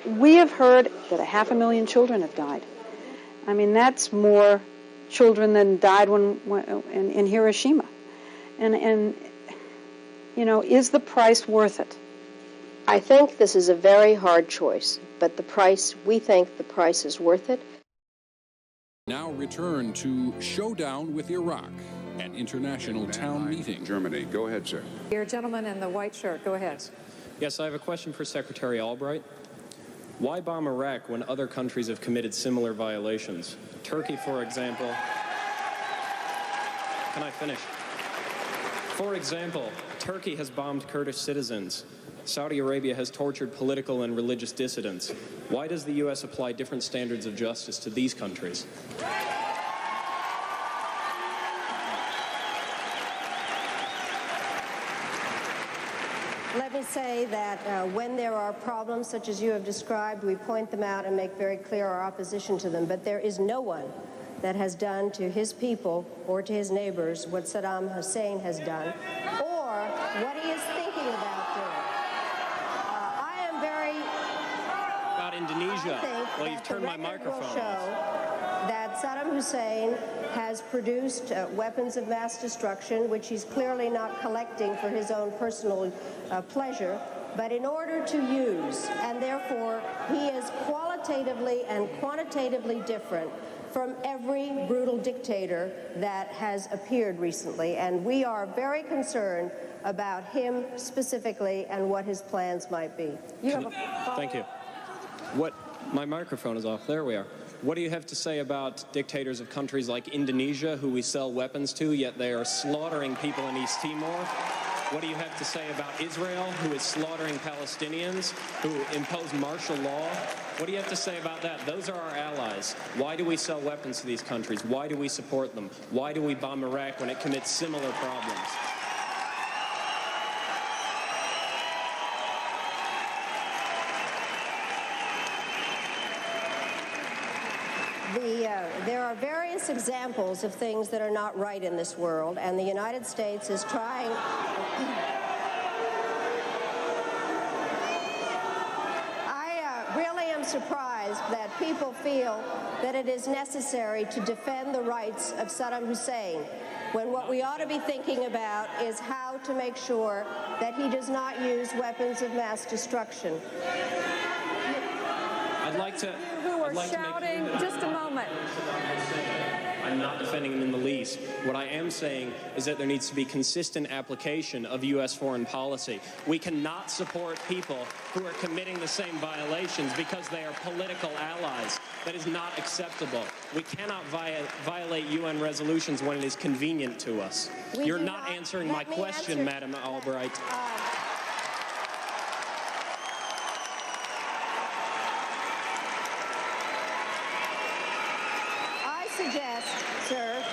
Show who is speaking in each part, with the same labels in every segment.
Speaker 1: We have heard that 500,000 children have died. I mean, that's more children than died in Hiroshima. And you know, is the price worth it?
Speaker 2: I think this is a very hard choice, but we think the price is worth it.
Speaker 3: Now return to Showdown with Iraq, an international town meeting.
Speaker 4: Germany. Go ahead, sir.
Speaker 5: Your gentleman in the white shirt, go ahead.
Speaker 6: Yes, I have a question for Secretary Albright. Why bomb Iraq when other countries have committed similar violations? Turkey, for example. Can I finish? For example, Turkey has bombed Kurdish citizens. Saudi Arabia has tortured political and religious dissidents. Why does the U.S. apply different standards of justice to these countries?
Speaker 2: Let me say that when there are problems such as you have described, we point them out and make very clear our opposition to them. But there is no one that has done to his people or to his neighbors what Saddam Hussein has done, or what he is thinking about doing. I am very...
Speaker 6: About Indonesia. Well, you've turned my microphone off.
Speaker 2: That Saddam Hussein has produced weapons of mass destruction, which he's clearly not collecting for his own personal pleasure, but in order to use, and therefore he is qualitatively and quantitatively different from every brutal dictator that has appeared recently, and we are very concerned about him specifically and what his plans might be.
Speaker 6: Thank you. My microphone is off. There we are. What do you have to say about dictators of countries like Indonesia, who we sell weapons to, yet they are slaughtering people in East Timor? What do you have to say about Israel, who is slaughtering Palestinians, who impose martial law? What do you have to say about that? Those are our allies. Why do we sell weapons to these countries? Why do we support them? Why do we bomb Iraq when it commits similar problems?
Speaker 2: There are various examples of things that are not right in this world, and the United States is trying... I really am surprised that people feel that it is necessary to defend the rights of Saddam Hussein, when what we ought to be thinking about is how to make sure that he does not use weapons of mass destruction.
Speaker 6: I'd like to...
Speaker 5: shouting, just a moment.
Speaker 6: I'm not defending him in the least. What I am saying is that there needs to be consistent application of U.S. foreign policy. We cannot support people who are committing the same violations because they are political allies. That is not acceptable. We cannot violate UN resolutions when it is convenient to us. You're not answering my question, Madam Albright.
Speaker 2: Suggest, sir,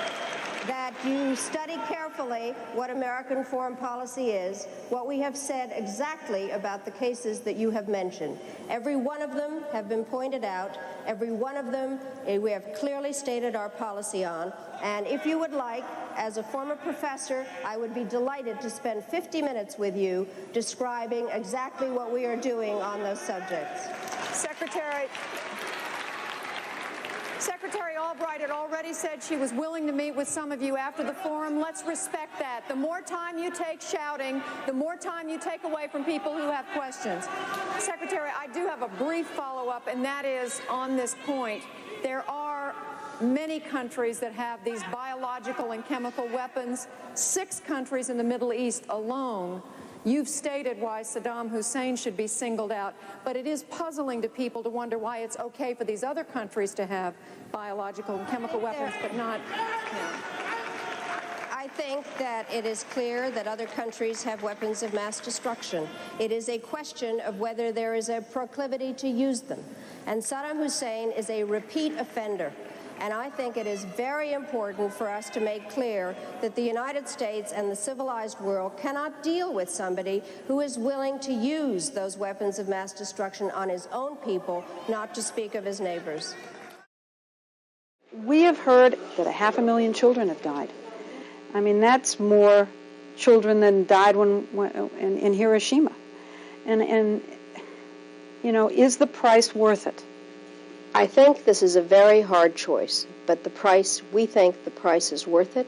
Speaker 2: that you study carefully what American foreign policy is, what we have said exactly about the cases that you have mentioned. Every one of them have been pointed out. Every one of them we have clearly stated our policy on. And if you would like, as a former professor, I would be delighted to spend 50 minutes with you describing exactly what we are doing on those subjects.
Speaker 5: Secretary Albright had already said she was willing to meet with some of you after the forum. Let's respect that. The more time you take shouting, the more time you take away from people who have questions. Secretary, I do have a brief follow-up, and that is on this point. There are many countries that have these biological and chemical weapons. 6 countries in the Middle East alone. You've stated why Saddam Hussein should be singled out, but it is puzzling to people to wonder why it's okay for these other countries to have biological and chemical weapons, but not him.
Speaker 2: I think that it is clear that other countries have weapons of mass destruction. It is a question of whether there is a proclivity to use them. And Saddam Hussein is a repeat offender. And I think it is very important for us to make clear that the United States and the civilized world cannot deal with somebody who is willing to use those weapons of mass destruction on his own people, not to speak of his neighbors.
Speaker 1: We have heard that 500,000 children have died. I mean, that's more children than died in Hiroshima. And You know, is the price worth it?
Speaker 2: I think this is a very hard choice, but we think the price is worth it.